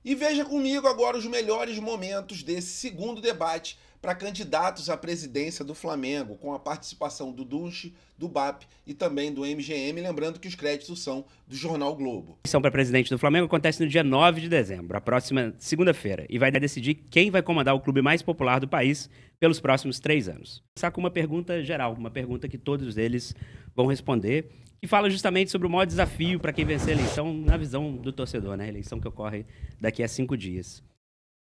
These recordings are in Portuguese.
E veja comigo agora os melhores momentos desse segundo debate para candidatos à presidência do Flamengo, com a participação do Dunche, do BAP e também do MGM, lembrando que os créditos são do Jornal Globo. A eleição para presidente do Flamengo acontece no dia 9 de dezembro, a próxima segunda-feira, e vai decidir quem vai comandar o clube mais popular do país pelos próximos 3 anos. Vou começar com uma pergunta geral, uma pergunta que todos eles vão responder, que fala justamente sobre o maior desafio para quem vencer a eleição na visão do torcedor, né? A eleição que ocorre daqui a 5 dias.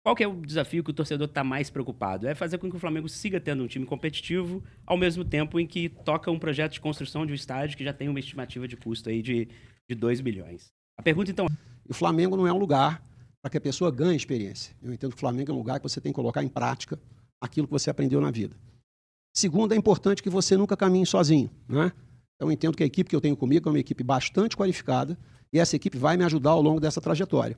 Qual que é o desafio que o torcedor está mais preocupado? É fazer com que o Flamengo siga tendo um time competitivo, ao mesmo tempo em que toca um projeto de construção de um estádio que já tem uma estimativa de custo aí de 2 bilhões. A pergunta, então... O Flamengo não é um lugar para que a pessoa ganhe experiência. Eu entendo que o Flamengo é um lugar que você tem que colocar em prática aquilo que você aprendeu na vida. Segundo, é importante que você nunca caminhe sozinho, né? Eu entendo que a equipe que eu tenho comigo é uma equipe bastante qualificada e essa equipe vai me ajudar ao longo dessa trajetória.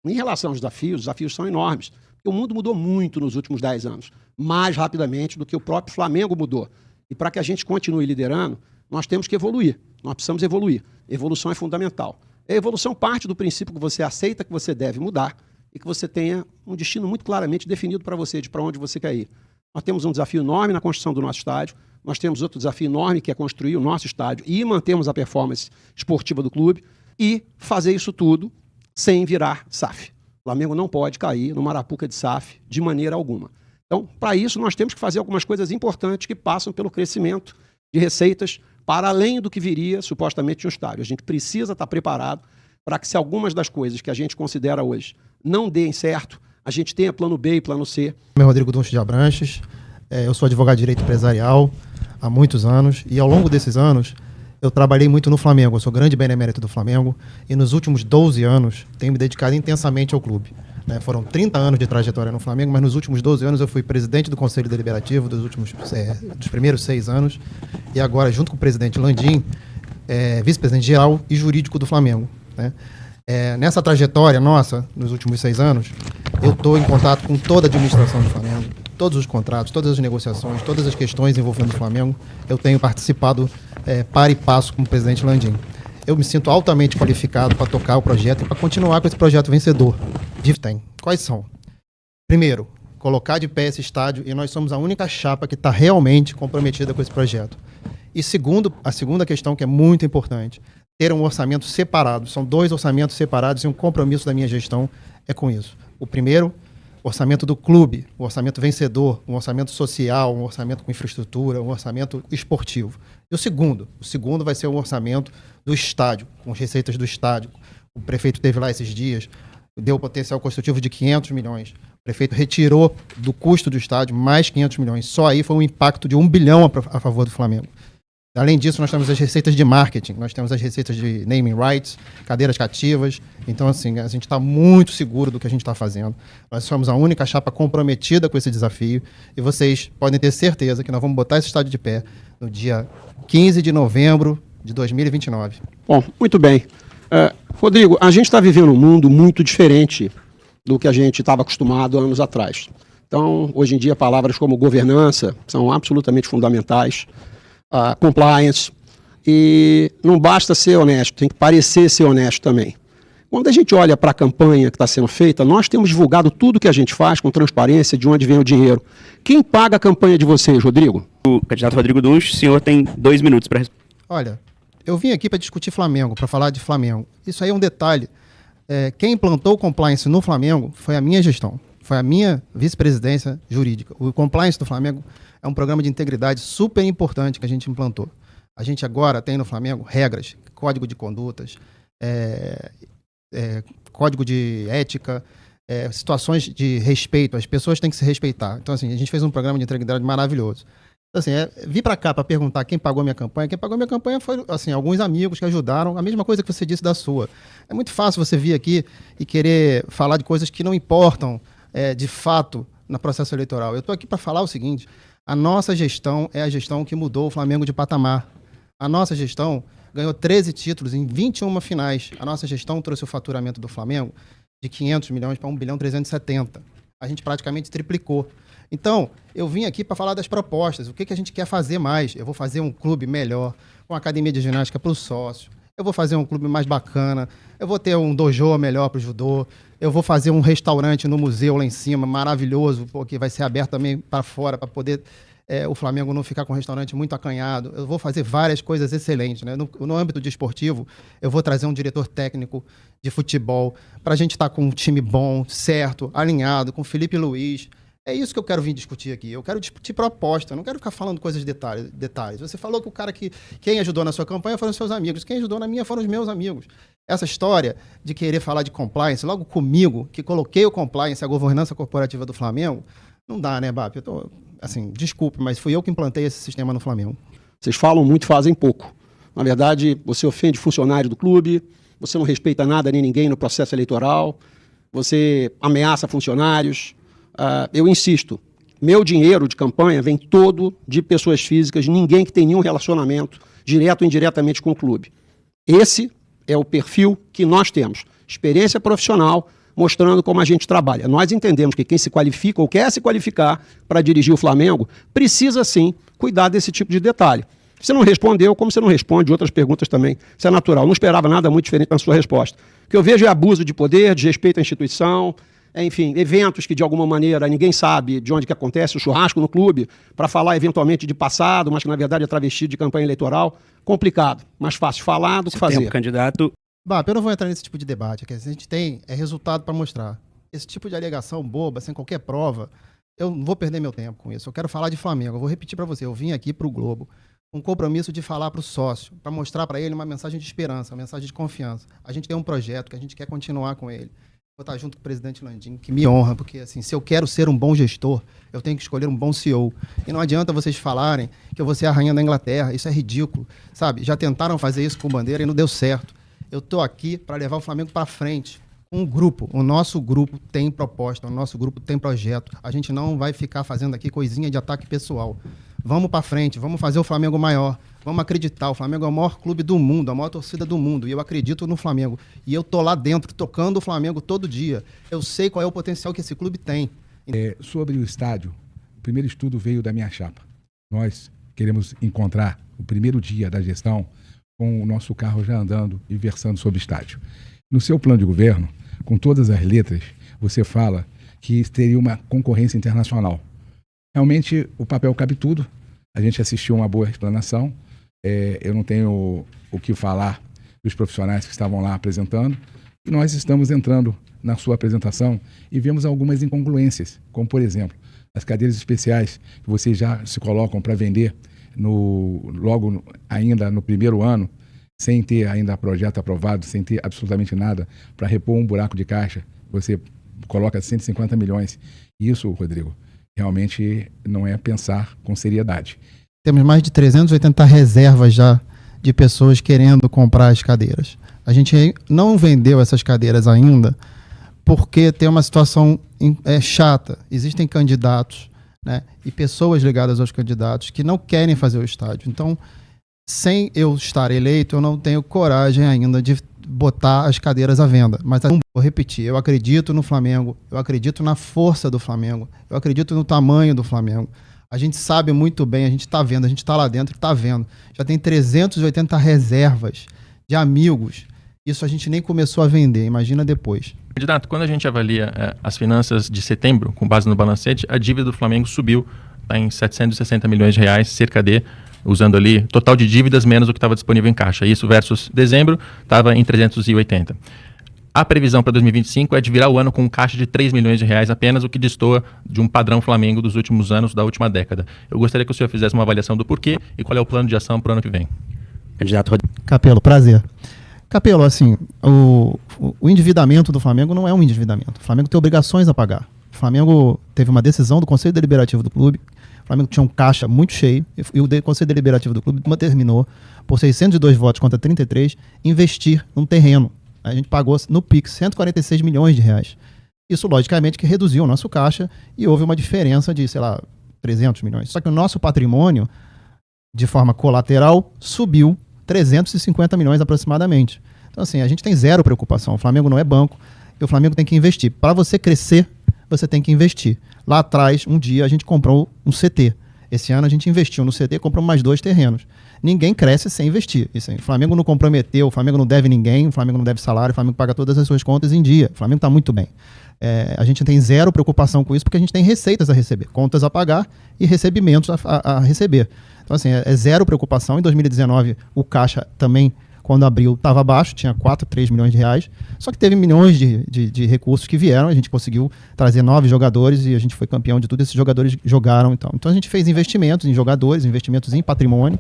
Em relação aos desafios, os desafios são enormes. Porque o mundo mudou muito nos últimos 10 anos, mais rapidamente do que o próprio Flamengo mudou. E para que a gente continue liderando, nós temos que evoluir. Nós precisamos evoluir. Evolução é fundamental. A evolução parte do princípio que você aceita que você deve mudar e que você tenha um destino muito claramente definido para você, de para onde você quer ir. Nós temos um desafio enorme na construção do nosso estádio. Nós temos outro desafio enorme, que é construir o nosso estádio e mantermos a performance esportiva do clube e fazer isso tudo sem virar SAF. O Flamengo não pode cair numa arapuca de SAF de maneira alguma. Então, para isso, nós temos que fazer algumas coisas importantes que passam pelo crescimento de receitas para além do que viria, supostamente, de um estádio. A gente precisa estar preparado para que, se algumas das coisas que a gente considera hoje não deem certo, a gente tenha plano B e plano C. Meu nome é Rodrigo Dunche de Abranches, eu sou advogado de direito empresarial há muitos anos e ao longo desses anos eu trabalhei muito no Flamengo, eu sou grande benemérito do Flamengo e nos últimos 12 anos tenho me dedicado intensamente ao clube. Foram 30 anos de trajetória no Flamengo, mas nos últimos 12 anos eu fui presidente do Conselho Deliberativo dos primeiros 6 anos e agora, junto com o presidente Landim, vice-presidente geral e jurídico do Flamengo, né? Nessa trajetória nossa, nos últimos 6 anos, eu estou em contato com toda a administração do Flamengo, todos os contratos, todas as negociações, todas as questões envolvendo o Flamengo, eu tenho participado par e passo com o presidente Landim. Eu me sinto altamente qualificado para tocar o projeto e para continuar com esse projeto vencedor. Quais são? Primeiro, colocar de pé esse estádio e nós somos a única chapa que está realmente comprometida com esse projeto. E segundo, a segunda questão que é muito importante, ter um orçamento separado. São 2 orçamentos separados e um compromisso da minha gestão é com isso. O primeiro, orçamento do clube, um orçamento vencedor, um orçamento social, um orçamento com infraestrutura, um orçamento esportivo. E o segundo vai ser um orçamento do estádio, com as receitas do estádio. O prefeito teve lá esses dias, deu potencial construtivo de 500 milhões. O prefeito retirou do custo do estádio mais 500 milhões. Só aí foi um impacto de 1 bilhão a favor do Flamengo. Além disso, nós temos as receitas de marketing, nós temos as receitas de naming rights, cadeiras cativas. Então, assim, a gente está muito seguro do que a gente está fazendo. Nós somos a única chapa comprometida com esse desafio e vocês podem ter certeza que nós vamos botar esse estádio de pé no dia 15 de novembro de 2029. Bom, muito bem. Rodrigo, a gente está vivendo um mundo muito diferente do que a gente estava acostumado há anos atrás. Então, hoje em dia, palavras como governança são absolutamente fundamentais. Compliance, e não basta ser honesto, tem que parecer ser honesto também. Quando a gente olha para a campanha que está sendo feita, nós temos divulgado tudo que a gente faz com transparência, de onde vem o dinheiro. Quem paga a campanha de vocês, Rodrigo? O candidato Rodrigo Dunche, o senhor tem 2 minutos para responder. Olha, eu vim aqui para discutir Flamengo, para falar de Flamengo. Isso aí é um detalhe. Quem implantou o compliance no Flamengo foi a minha gestão, foi a minha vice-presidência jurídica. O compliance do Flamengo é um programa de integridade super importante que a gente implantou. A gente agora tem no Flamengo regras, código de condutas, código de ética, situações de respeito. As pessoas têm que se respeitar. Então, assim, a gente fez um programa de integridade maravilhoso. Então, assim, vir para cá para perguntar quem pagou minha campanha. Quem pagou minha campanha foi, assim, alguns amigos que ajudaram. A mesma coisa que você disse da sua. É muito fácil você vir aqui e querer falar de coisas que não importam, de fato, no processo eleitoral. Eu estou aqui para falar o seguinte: a nossa gestão é a gestão que mudou o Flamengo de patamar. A nossa gestão ganhou 13 títulos em 21 finais. A nossa gestão trouxe o faturamento do Flamengo de 500 milhões para 1 bilhão 370. A gente praticamente triplicou. Então, eu vim aqui para falar das propostas. O que a gente quer fazer mais? Eu vou fazer um clube melhor, com academia de ginástica para o sócio. Eu vou fazer um clube mais bacana. Eu vou ter um dojo melhor para o judô. Eu vou fazer um restaurante no museu lá em cima, maravilhoso, porque vai ser aberto também para fora, para poder o Flamengo não ficar com um restaurante muito acanhado. Eu vou fazer várias coisas excelentes, né? No âmbito desportivo, eu vou trazer um diretor técnico de futebol para a gente estar com um time bom, certo, alinhado, com o Felipe Luiz. É isso que eu quero vir discutir aqui. Eu quero discutir proposta, eu não quero ficar falando coisas de detalhes. Você falou que o cara quem ajudou na sua campanha foram os seus amigos, quem ajudou na minha foram os meus amigos. Essa história de querer falar de compliance, logo comigo, que coloquei o compliance, a governança corporativa do Flamengo, não dá, né, BAP? Desculpe, mas fui eu que implantei esse sistema no Flamengo. Vocês falam muito, fazem pouco. Na verdade, você ofende funcionário do clube, você não respeita nada nem ninguém no processo eleitoral, você ameaça funcionários. Eu insisto, meu dinheiro de campanha vem todo de pessoas físicas, ninguém que tem nenhum relacionamento, direto ou indiretamente, com o clube. Esse é o perfil que nós temos. Experiência profissional, mostrando como a gente trabalha. Nós entendemos que quem se qualifica ou quer se qualificar para dirigir o Flamengo precisa, sim, cuidar desse tipo de detalhe. Você não respondeu, como você não responde outras perguntas também. Isso é natural. Não esperava nada muito diferente na sua resposta. O que eu vejo é abuso de poder, desrespeito à instituição, enfim, eventos que de alguma maneira ninguém sabe de onde que acontece, o churrasco no clube, para falar eventualmente de passado, mas que na verdade é travestido de campanha eleitoral. Complicado, mais fácil falar do que fazer. Tempo, candidato. Eu não vou entrar nesse tipo de debate, que a gente tem resultado para mostrar. Esse tipo de alegação boba, sem qualquer prova, eu não vou perder meu tempo com isso. Eu quero falar de Flamengo, eu vou repetir para você, eu vim aqui para o Globo, um compromisso de falar para o sócio, para mostrar para ele uma mensagem de esperança, uma mensagem de confiança. A gente tem um projeto que a gente quer continuar com ele. Vou estar junto com o presidente Landim, que me honra, porque assim, se eu quero ser um bom gestor, eu tenho que escolher um bom CEO. E não adianta vocês falarem que eu vou ser a rainha da Inglaterra, isso é ridículo, sabe? Já tentaram fazer isso com o Bandeira e não deu certo. Eu estou aqui para levar o Flamengo para frente. Um grupo, o nosso grupo tem proposta, o nosso grupo tem projeto. A gente não vai ficar fazendo aqui coisinha de ataque pessoal. Vamos para frente, vamos fazer o Flamengo maior. Vamos acreditar, o Flamengo é o maior clube do mundo, a maior torcida do mundo. E eu acredito no Flamengo. E eu tô lá dentro, tocando o Flamengo todo dia. Eu sei qual é o potencial que esse clube tem. Sobre o estádio, o primeiro estudo veio da minha chapa. Nós queremos encontrar o primeiro dia da gestão com o nosso carro já andando e versando sobre o estádio. No seu plano de governo, com todas as letras, você fala que teria uma concorrência internacional. Realmente, o papel cabe tudo. A gente assistiu uma boa explanação. Eu não tenho o que falar dos profissionais que estavam lá apresentando. E nós estamos entrando na sua apresentação e vemos algumas incongruências, como, por exemplo, as cadeiras especiais que vocês já se colocam para vender logo ainda no primeiro ano, sem ter ainda projeto aprovado, sem ter absolutamente nada para repor um buraco de caixa. Você coloca 150 milhões. Isso, Rodrigo, realmente não é pensar com seriedade. Temos mais de 380 reservas já de pessoas querendo comprar as cadeiras. A gente não vendeu essas cadeiras ainda porque tem uma situação chata. Existem candidatos, né, e pessoas ligadas aos candidatos que não querem fazer o estádio. Então, sem eu estar eleito, eu não tenho coragem ainda de botar as cadeiras à venda. Mas vou repetir, eu acredito no Flamengo, eu acredito na força do Flamengo, eu acredito no tamanho do Flamengo. A gente sabe muito bem, a gente está vendo, a gente está lá dentro e está vendo. Já tem 380 reservas de amigos. Isso a gente nem começou a vender, imagina depois. Candidato, quando a gente avalia as finanças de setembro, com base no balancete, a dívida do Flamengo subiu, está em 760 milhões de reais, cerca de, usando ali, total de dívidas menos o que estava disponível em caixa. Isso versus dezembro, estava em 380. A previsão para 2025 é de virar o ano com um caixa de 3 milhões de reais apenas, o que destoa de um padrão Flamengo dos últimos anos, da última década. Eu gostaria que o senhor fizesse uma avaliação do porquê e qual é o plano de ação para o ano que vem. Candidato Rodrigo. Capelo, prazer. Capelo, assim, o endividamento do Flamengo não é um endividamento. O Flamengo tem obrigações a pagar. O Flamengo teve uma decisão do Conselho Deliberativo do clube. O Flamengo tinha um caixa muito cheio e o Conselho Deliberativo do clube determinou, por 602 votos contra 33, investir num terreno. A gente pagou no PIX 146 milhões de reais. Isso, logicamente, que reduziu o nosso caixa e houve uma diferença de, 300 milhões. Só que o nosso patrimônio, de forma colateral, subiu 350 milhões aproximadamente. Então, assim, a gente tem zero preocupação. O Flamengo não é banco e o Flamengo tem que investir. Para você crescer, você tem que investir. Lá atrás, um dia, a gente comprou um CT. Esse ano a gente investiu no CT e comprou mais 2 terrenos. Ninguém cresce sem investir. Isso aí. O Flamengo não comprometeu, o Flamengo não deve ninguém, o Flamengo não deve salário, o Flamengo paga todas as suas contas em dia. O Flamengo está muito bem. A gente tem zero preocupação com isso porque a gente tem receitas a receber, contas a pagar e recebimentos a receber. Então, assim, é zero preocupação. Em 2019, o caixa também, quando abriu, estava baixo, tinha 4, 3 milhões de reais. Só que teve milhões de recursos que vieram, a gente conseguiu trazer 9 jogadores e a gente foi campeão de tudo. Esses jogadores jogaram. Então a gente fez investimentos em jogadores, investimentos em patrimônio.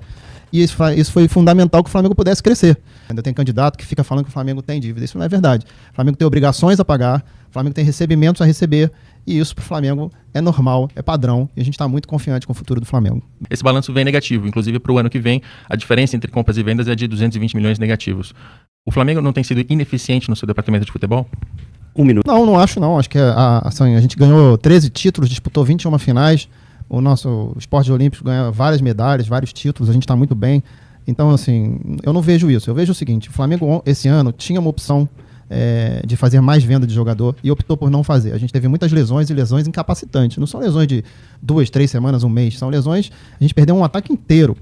E isso foi fundamental que o Flamengo pudesse crescer. Ainda tem candidato que fica falando que o Flamengo tem dívida. Isso não é verdade. O Flamengo tem obrigações a pagar, o Flamengo tem recebimentos a receber, e isso para o Flamengo é normal, é padrão, e a gente está muito confiante com o futuro do Flamengo. Esse balanço vem negativo, inclusive para o ano que vem, a diferença entre compras e vendas é de 220 milhões negativos. O Flamengo não tem sido ineficiente no seu departamento de futebol? 1 minuto. Não acho não. Acho que assim, a gente ganhou 13 títulos, disputou 21 finais. O nosso esporte olímpico ganha várias medalhas, vários títulos, a gente está muito bem. Então, assim, eu não vejo isso. Eu vejo o seguinte, o Flamengo esse ano tinha uma opção de fazer mais venda de jogador e optou por não fazer. A gente teve muitas lesões e lesões incapacitantes. Não são lesões de 2, 3 semanas, um mês. São lesões... A gente perdeu um ataque inteiro.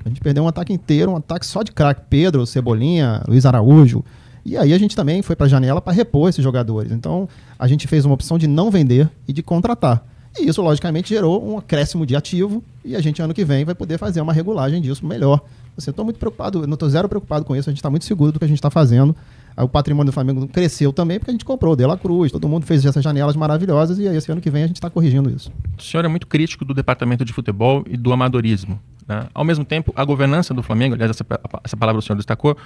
Um ataque só de craque. Pedro, Cebolinha, Luiz Araújo. E aí a gente também foi para a janela para repor esses jogadores. Então, a gente fez uma opção de não vender e de contratar. E isso, logicamente, gerou um acréscimo de ativo e a gente, ano que vem, vai poder fazer uma regulagem disso melhor. Eu estou muito preocupado, eu não estou zero preocupado com isso, a gente está muito seguro do que a gente está fazendo. O patrimônio do Flamengo cresceu também porque a gente comprou o De La Cruz, todo mundo fez essas janelas maravilhosas e aí esse ano que vem a gente está corrigindo isso. O senhor é muito crítico do departamento de futebol e do amadorismo, né? Ao mesmo tempo, a governança do Flamengo, aliás, essa palavra o senhor destacou,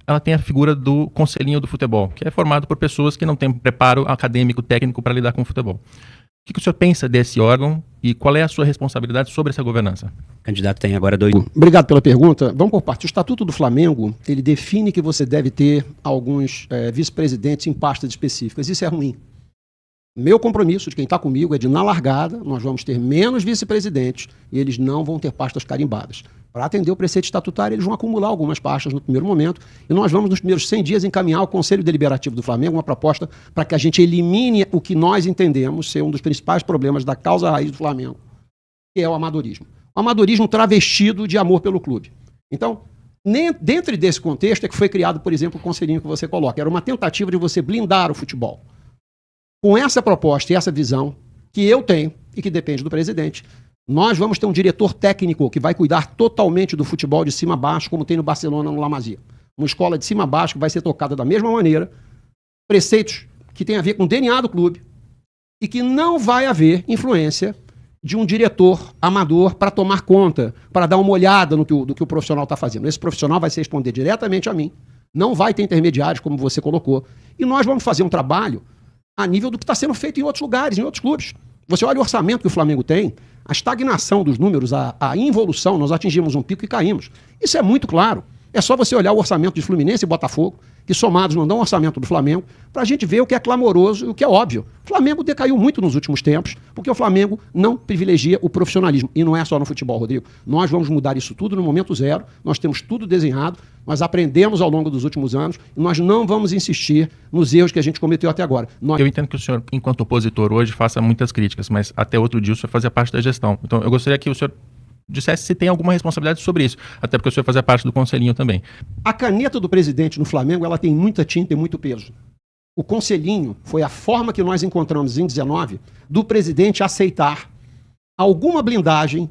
ela tem a figura do conselhinho do futebol, que é formado por pessoas que não têm preparo acadêmico, técnico para lidar com o futebol. O que o senhor pensa desse órgão e qual é a sua responsabilidade sobre essa governança? O candidato tem agora 2. Obrigado pela pergunta. Vamos por parte. O Estatuto do Flamengo, ele define que você deve ter alguns vice-presidentes em pastas específicas. Isso é ruim. Meu compromisso de quem está comigo é de, na largada, nós vamos ter menos vice-presidentes e eles não vão ter pastas carimbadas. Para atender o preceito estatutário, eles vão acumular algumas pastas no primeiro momento e nós vamos, nos primeiros 100 dias, encaminhar ao Conselho Deliberativo do Flamengo uma proposta para que a gente elimine o que nós entendemos ser um dos principais problemas da causa raiz do Flamengo, que é o amadorismo. O amadorismo travestido de amor pelo clube. Então, dentro desse contexto é que foi criado, por exemplo, o conselhinho que você coloca. Era uma tentativa de você blindar o futebol. Com essa proposta e essa visão que eu tenho e que depende do presidente, nós vamos ter um diretor técnico que vai cuidar totalmente do futebol de cima a baixo, como tem no Barcelona, no La Masia. Uma escola de cima a baixo que vai ser tocada da mesma maneira, preceitos que tem a ver com o DNA do clube e que não vai haver influência de um diretor amador para tomar conta, para dar uma olhada no que o profissional está fazendo. Esse profissional vai se responder diretamente a mim, não vai ter intermediários, como você colocou, e nós vamos fazer um trabalho a nível do que está sendo feito em outros lugares, em outros clubes. Você olha o orçamento que o Flamengo tem, a estagnação dos números, a involução, nós atingimos um pico e caímos. Isso é muito claro. É só você olhar o orçamento de Fluminense e Botafogo, que somados não dão orçamento do Flamengo, para a gente ver o que é clamoroso e o que é óbvio. O Flamengo decaiu muito nos últimos tempos, porque o Flamengo não privilegia o profissionalismo. E não é só no futebol, Rodrigo. Nós vamos mudar isso tudo no momento zero, nós temos tudo desenhado, nós aprendemos ao longo dos últimos anos e nós não vamos insistir nos erros que a gente cometeu até agora. Eu entendo que o senhor, enquanto opositor hoje, faça muitas críticas, mas até outro dia o senhor fazia parte da gestão. Então eu gostaria que o senhor dissesse se tem alguma responsabilidade sobre isso, até porque o senhor fazia parte do conselhinho também. A caneta do presidente no Flamengo, ela tem muita tinta e muito peso. O conselhinho foi a forma que nós encontramos em 19 do presidente aceitar alguma blindagem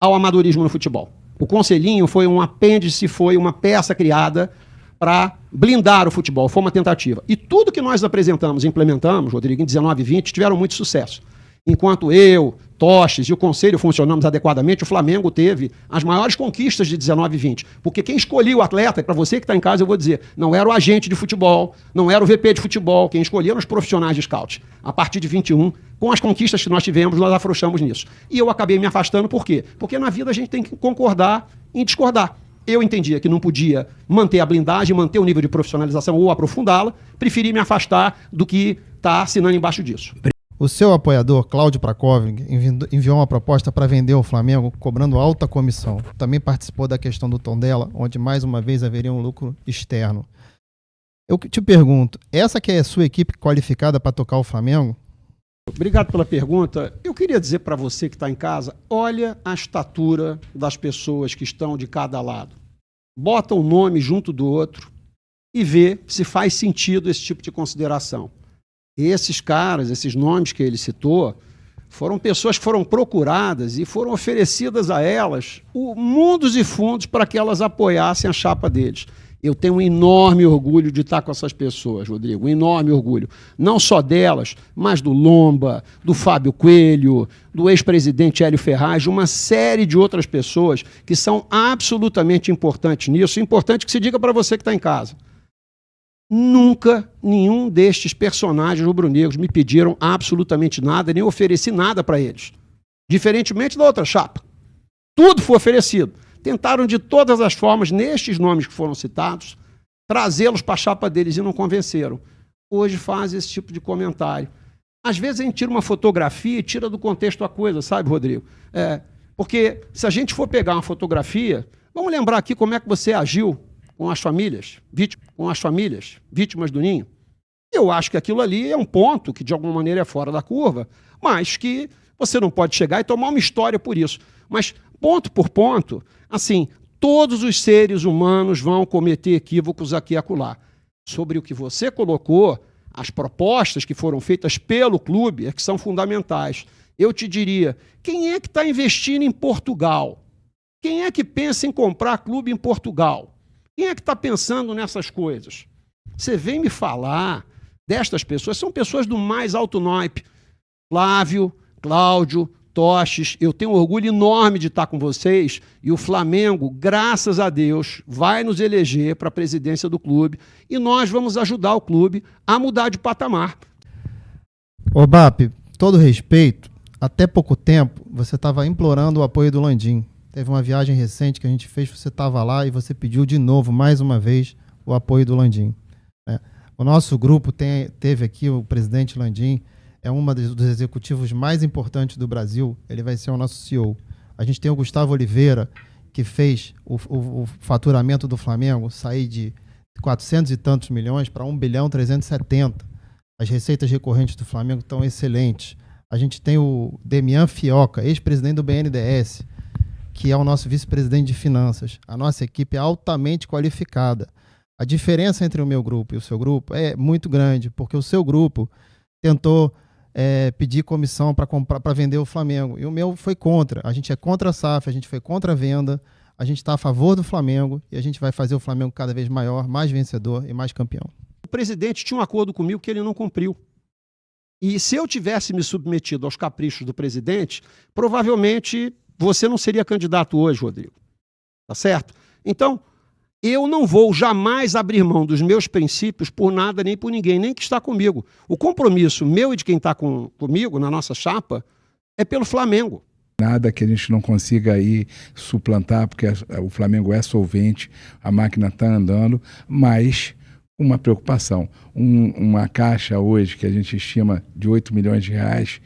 ao amadorismo no futebol. O conselhinho foi um apêndice, foi uma peça criada para blindar o futebol, foi uma tentativa. E tudo que nós apresentamos e implementamos, Rodrigo, em 19 e 20, tiveram muito sucesso. Enquanto eu, Toches e o Conselho funcionamos adequadamente, o Flamengo teve as maiores conquistas de 19 e 20. Porque quem escolhia o atleta, para você que está em casa, eu vou dizer, não era o agente de futebol, não era o VP de futebol, quem escolhia eram os profissionais de scout. A partir de 21, com as conquistas que nós tivemos, nós afrouxamos nisso. E eu acabei me afastando, por quê? Porque na vida a gente tem que concordar em discordar. Eu entendia que não podia manter a blindagem, manter o nível de profissionalização ou aprofundá-la, preferi me afastar do que estar assinando embaixo disso. O seu apoiador, Cláudio Prakovic, enviou uma proposta para vender o Flamengo cobrando alta comissão. Também participou da questão do Tondela, onde mais uma vez haveria um lucro externo. Eu te pergunto, essa que é a sua equipe qualificada para tocar o Flamengo? Obrigado pela pergunta. Eu queria dizer para você que está em casa, olha a estatura das pessoas que estão de cada lado. Bota um nome junto do outro e vê se faz sentido esse tipo de consideração. Esses caras, esses nomes que ele citou, foram pessoas que foram procuradas e foram oferecidas a elas mundos e fundos para que elas apoiassem a chapa deles. Eu tenho um enorme orgulho de estar com essas pessoas, Rodrigo, um enorme orgulho. Não só delas, mas do Lomba, do Fábio Coelho, do ex-presidente Hélio Ferraz, de uma série de outras pessoas que são absolutamente importantes nisso. Importante que se diga para você que está em casa. Nunca nenhum destes personagens rubro-negros me pediram absolutamente nada, nem ofereci nada para eles. Diferentemente da outra chapa. Tudo foi oferecido. Tentaram de todas as formas, nestes nomes que foram citados, trazê-los para a chapa deles e não convenceram. Hoje faz esse tipo de comentário. Às vezes a gente tira uma fotografia e tira do contexto a coisa, sabe, Rodrigo? Porque se a gente for pegar uma fotografia, vamos lembrar aqui como é que você agiu com as famílias vítimas do Ninho. Eu acho que aquilo ali é um ponto que de alguma maneira é fora da curva, mas que você não pode chegar e tomar uma história por isso. Mas ponto por ponto, assim, todos os seres humanos vão cometer equívocos aqui e acolá. Sobre o que você colocou, as propostas que foram feitas pelo clube é que são fundamentais. Eu te diria, quem é que está investindo em Portugal? Quem é que pensa em comprar clube em Portugal? Quem é que está pensando nessas coisas? Você vem me falar destas pessoas, são pessoas do mais alto naipe. Flávio, Cláudio, Toches, eu tenho um orgulho enorme de estar com vocês e o Flamengo, graças a Deus, vai nos eleger para a presidência do clube e nós vamos ajudar o clube a mudar de patamar. Ô BAP, todo respeito, até pouco tempo você estava implorando o apoio do Landim. Teve uma viagem recente que a gente fez, você estava lá e você pediu de novo, mais uma vez, o apoio do Landim. O nosso grupo teve aqui o presidente Landim, é um dos executivos mais importantes do Brasil, ele vai ser o nosso CEO. A gente tem o Gustavo Oliveira, que fez o faturamento do Flamengo sair de 400 e tantos milhões para 1.370 bilhão. As receitas recorrentes do Flamengo estão excelentes. A gente tem o Demian Fioca, ex-presidente do BNDES, que é o nosso vice-presidente de finanças. A nossa equipe é altamente qualificada. A diferença entre o meu grupo e o seu grupo é muito grande, porque o seu grupo tentou pedir comissão para vender o Flamengo. E o meu foi contra. A gente é contra a SAF, a gente foi contra a venda, a gente está a favor do Flamengo e a gente vai fazer o Flamengo cada vez maior, mais vencedor e mais campeão. O presidente tinha um acordo comigo que ele não cumpriu. E se eu tivesse me submetido aos caprichos do presidente, provavelmente você não seria candidato hoje, Rodrigo. Tá certo? Então, eu não vou jamais abrir mão dos meus princípios por nada nem por ninguém, nem que está comigo. O compromisso meu e de quem está comigo, na nossa chapa, é pelo Flamengo. Nada que a gente não consiga aí suplantar, porque o Flamengo é solvente, a máquina está andando, mas uma preocupação. Uma caixa hoje que a gente estima de 8 milhões de reais,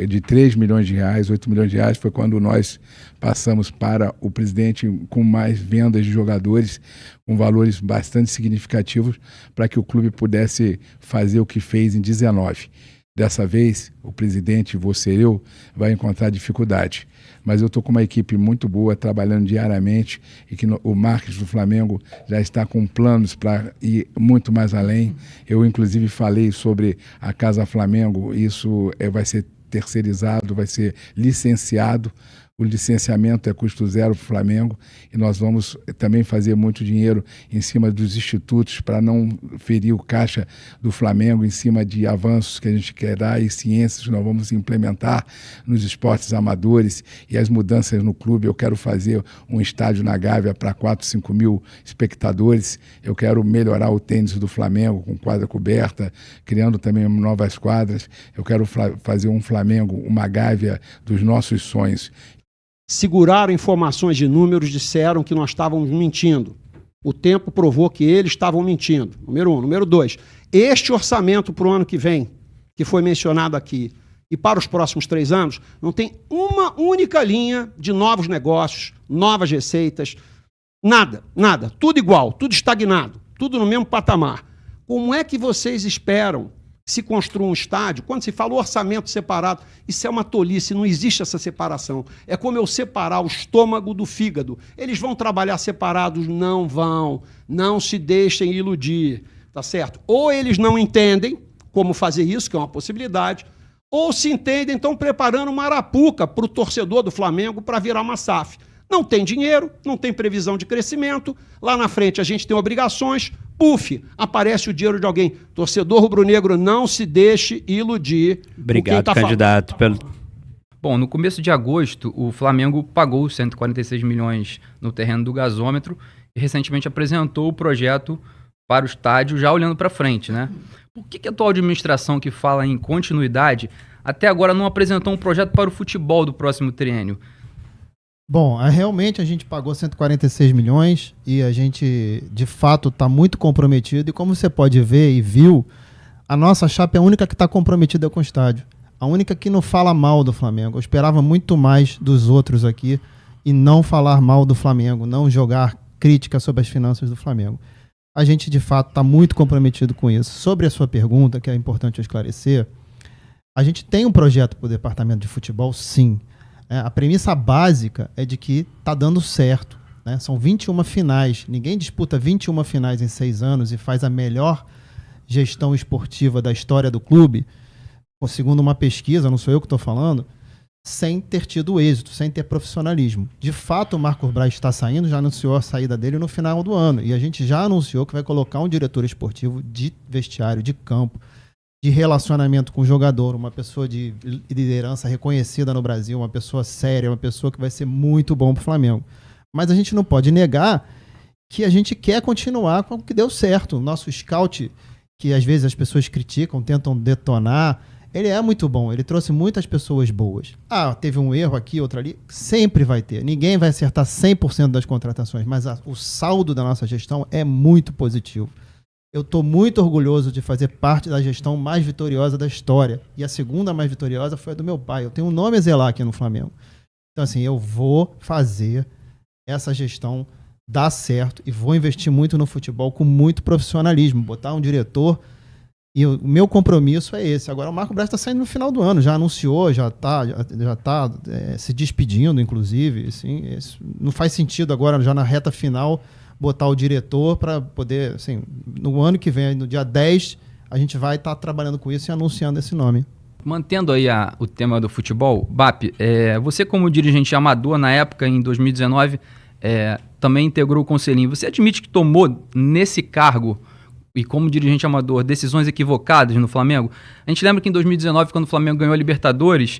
de 3 milhões de reais, 8 milhões de reais, foi quando nós passamos para o presidente com mais vendas de jogadores, com valores bastante significativos, para que o clube pudesse fazer o que fez em 19. Dessa vez, o presidente, você e eu, vai encontrar dificuldade. Mas eu estou com uma equipe muito boa, trabalhando diariamente, e que o marketing do Flamengo já está com planos para ir muito mais além. Eu, inclusive, falei sobre a Casa Flamengo, isso vai ser terceirizado, vai ser licenciado. O licenciamento é custo zero para o Flamengo e nós vamos também fazer muito dinheiro em cima dos institutos para não ferir o caixa do Flamengo, em cima de avanços que a gente quer dar e ciências que nós vamos implementar nos esportes amadores e as mudanças no clube. Eu quero fazer um estádio na Gávea para 4, 5 mil espectadores. Eu quero melhorar o tênis do Flamengo com quadra coberta, criando também novas quadras. Eu quero fazer um Flamengo, uma Gávea dos nossos sonhos. Seguraram informações de números, disseram que nós estávamos mentindo. O tempo provou que eles estavam mentindo. Número 1. Número 2. Este orçamento para o ano que vem, que foi mencionado aqui, e para os próximos 3 anos, não tem uma única linha de novos negócios, novas receitas, nada, nada. Tudo igual, tudo estagnado, tudo no mesmo patamar. Como é que vocês esperam se construa um estádio, quando se fala orçamento separado, isso é uma tolice, não existe essa separação. É como eu separar o estômago do fígado. Eles vão trabalhar separados? Não vão. Não se deixem iludir, tá certo? Ou eles não entendem como fazer isso, que é uma possibilidade, ou se entendem, estão preparando uma arapuca para o torcedor do Flamengo para virar uma SAF. Não tem dinheiro, não tem previsão de crescimento, lá na frente a gente tem obrigações, puf, aparece o dinheiro de alguém. Torcedor rubro-negro, não se deixe iludir. Obrigado, candidato. Bom, no começo de agosto, o Flamengo pagou 146 milhões no terreno do gasômetro e recentemente apresentou o projeto para o estádio, já olhando para frente, né? Por que a atual administração, que fala em continuidade, até agora não apresentou um projeto para o futebol do próximo triênio? Bom, realmente a gente pagou 146 milhões e a gente, de fato, está muito comprometido. E como você pode ver e viu, a nossa chapa é a única que está comprometida com o estádio. A única que não fala mal do Flamengo. Eu esperava muito mais dos outros aqui e não falar mal do Flamengo, não jogar crítica sobre as finanças do Flamengo. A gente, de fato, está muito comprometido com isso. Sobre a sua pergunta, que é importante eu esclarecer, a gente tem um projeto para o departamento de futebol, sim. A premissa básica é de que está dando certo, né? São 21 finais. Ninguém disputa 21 finais em 6 anos e faz a melhor gestão esportiva da história do clube, segundo uma pesquisa, não sou eu que estou falando, sem ter tido êxito, sem ter profissionalismo. De fato, o Marcos Braz está saindo, já anunciou a saída dele no final do ano. E a gente já anunciou que vai colocar um diretor esportivo de vestiário, de campo, de relacionamento com o jogador, uma pessoa de liderança reconhecida no Brasil, uma pessoa séria, uma pessoa que vai ser muito bom para o Flamengo. Mas a gente não pode negar que a gente quer continuar com o que deu certo. O nosso scout, que às vezes as pessoas criticam, tentam detonar, ele é muito bom, ele trouxe muitas pessoas boas. Teve um erro aqui, outro ali, sempre vai ter. Ninguém vai acertar 100% das contratações, mas o saldo da nossa gestão é muito positivo. Eu estou muito orgulhoso de fazer parte da gestão mais vitoriosa da história. E a segunda mais vitoriosa foi a do meu pai. Eu tenho um nome a zelar aqui no Flamengo. Então, assim, eu vou fazer essa gestão dar certo e vou investir muito no futebol com muito profissionalismo. Botar um diretor. E o meu compromisso é esse. Agora, o Marco Braz está saindo no final do ano. Já anunciou, já tá se despedindo, inclusive. Assim, não faz sentido agora, já na reta final, botar o diretor para poder, assim, no ano que vem, no dia 10, a gente vai estar trabalhando com isso e anunciando esse nome. Mantendo aí o tema do futebol, BAP, você como dirigente amador na época, em 2019, também integrou o Conselhinho. Você admite que tomou nesse cargo e como dirigente amador decisões equivocadas no Flamengo? A gente lembra que em 2019, quando o Flamengo ganhou a Libertadores,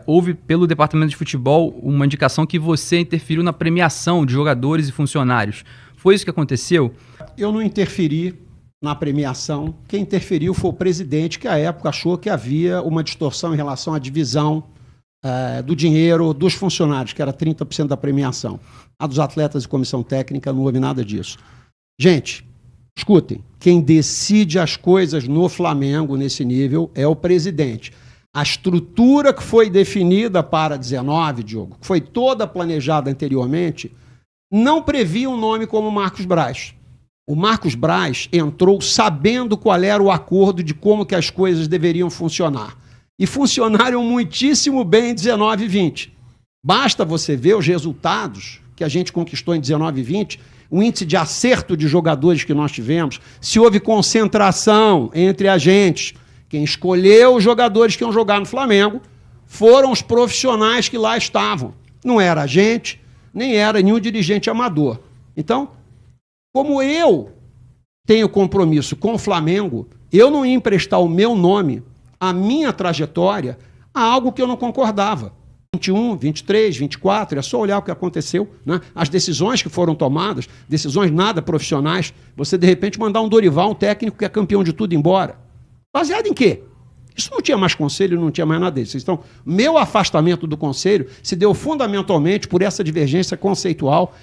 houve pelo departamento de futebol uma indicação que você interferiu na premiação de jogadores e funcionários. Foi isso que aconteceu? Eu não interferi na premiação. Quem interferiu foi o presidente, que à época achou que havia uma distorção em relação à divisão do dinheiro dos funcionários, que era 30% da premiação. A dos atletas e comissão técnica não houve nada disso. Gente, escutem, quem decide as coisas no Flamengo nesse nível é o presidente. A estrutura que foi definida para 19, Diogo, que foi toda planejada anteriormente, não previa um nome como Marcos Braz. O Marcos Braz entrou sabendo qual era o acordo de como que as coisas deveriam funcionar. E funcionaram muitíssimo bem em 19 e 20. Basta você ver os resultados que a gente conquistou em 19 e 20, o índice de acerto de jogadores que nós tivemos, se houve concentração entre agentes. Quem escolheu os jogadores que iam jogar no Flamengo foram os profissionais que lá estavam. Não era a gente, nem era nenhum dirigente amador. Então, como eu tenho compromisso com o Flamengo, eu não ia emprestar o meu nome, a minha trajetória, a algo que eu não concordava. 21, 23, 24, é só olhar o que aconteceu, né? As decisões que foram tomadas, decisões nada profissionais, você de repente mandar um Dorival, um técnico que é campeão de tudo, embora. Baseado em quê? Isso não tinha mais conselho, não tinha mais nada disso. Então, meu afastamento do conselho se deu fundamentalmente por essa divergência conceitual.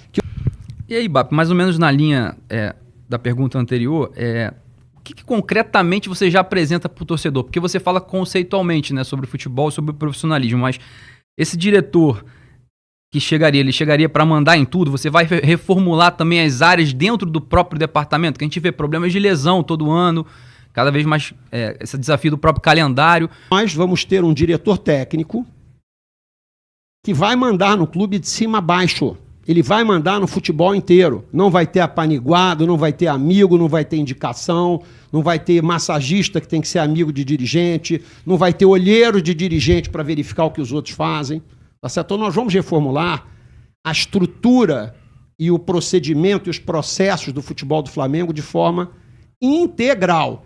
E aí, Bap, mais ou menos na linha da pergunta anterior, o que concretamente você já apresenta para o torcedor? Porque você fala conceitualmente, né, sobre o futebol, sobre o profissionalismo, mas esse diretor que ele chegaria para mandar em tudo? Você vai reformular também as áreas dentro do próprio departamento? Que a gente vê problemas de lesão todo ano, cada vez mais esse desafio do próprio calendário. Nós vamos ter um diretor técnico que vai mandar no clube de cima a baixo. Ele vai mandar no futebol inteiro. Não vai ter apaniguado, não vai ter amigo, não vai ter indicação, não vai ter massagista que tem que ser amigo de dirigente, não vai ter olheiro de dirigente para verificar o que os outros fazem. Tá certo? Então nós vamos reformular a estrutura e o procedimento e os processos do futebol do Flamengo de forma integral.